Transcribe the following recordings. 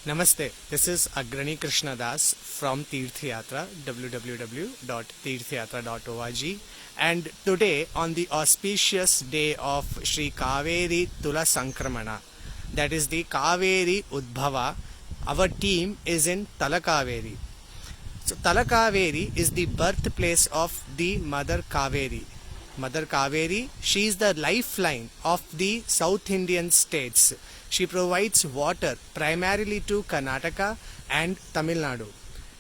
Namaste, this is Agrani Krishnadas from Tirthayatra, www.tirthayatra.org, and today on the auspicious day of Sri Kaveri Tula Sankramana, that is the Kaveri Udbhava, our team is in Talakaveri. So Talakaveri is the birthplace of the Mother Kaveri. Mother Kaveri, she is the lifeline of the South Indian states. She provides water primarily to Karnataka and Tamil Nadu.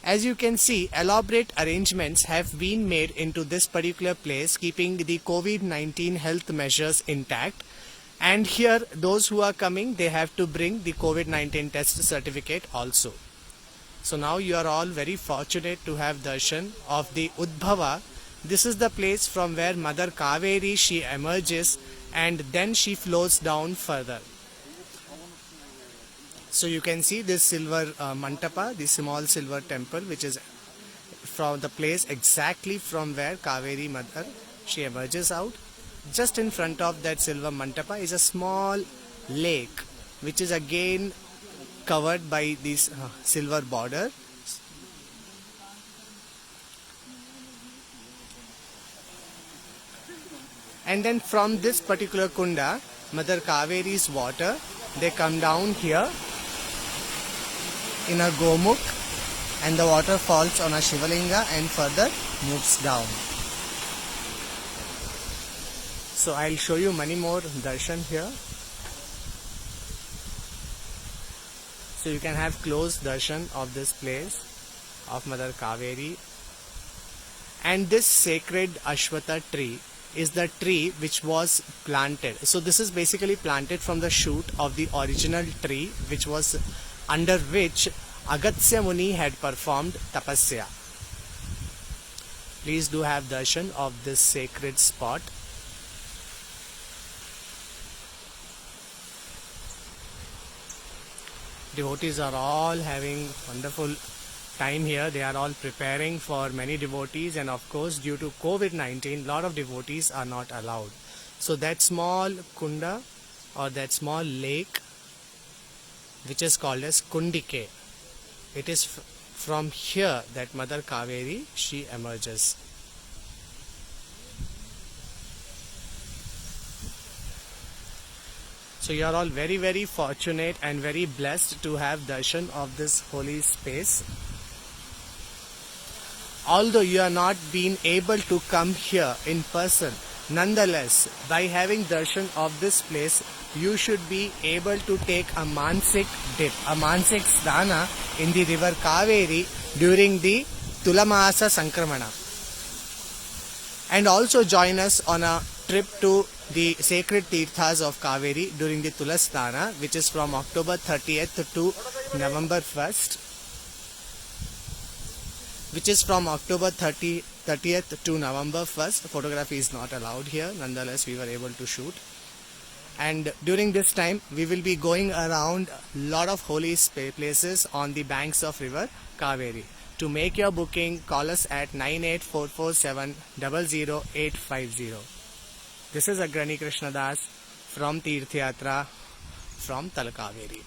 As you can see, elaborate arrangements have been made into this particular place, keeping the COVID-19 health measures intact. And here, those who are coming, they have to bring the COVID-19 test certificate also. So now you are all very fortunate to have darshan of the Udbhava. This is the place from where Mother Kaveri, she emerges and then she flows down further. So you can see this silver mantapa, the small silver temple, which is from the place exactly from where Kaveri Mother, she emerges out. Just in front of that silver mantapa is a small lake, which is again covered by this silver border. And then from this particular kunda, Mother Kaveri's water, they come down here in a gomukh, and the water falls on a Shivalinga and further moves down. So I'll show you many more darshan here. So you can have close darshan of this place of Mother Kaveri. And this sacred Ashwatha tree is the tree which was planted. So this is basically planted from the shoot of the original tree, which was under which Agastya Muni had performed tapasya. Please do have darshan of this sacred spot. Devotees are all having wonderful time here. They are all preparing for many devotees, and of course due to COVID-19 lot of devotees are not allowed. So that small kunda or that small lake, which is called as Kundike, it is from here that Mother Kaveri, she emerges. So you are all very, very fortunate and very blessed to have darshan of this holy space. Although you are not being able to come here in person, nonetheless, by having darshan of this place, you should be able to take a mansik dip, a mansik snana in the river Kaveri during the Tulamasa Sankramana. And also join us on a trip to the sacred Tirthas of Kaveri during the Tulasthana, which is from October 30th to November 1st. Which is from October 30th to November 1st. Photography is not allowed here. Nonetheless, we were able to shoot. And during this time, we will be going around a lot of holy places on the banks of river Kaveri. To make your booking, call us at 9844700850. This is Agrani Krishnadas from Tirthayatra from Talakaveri.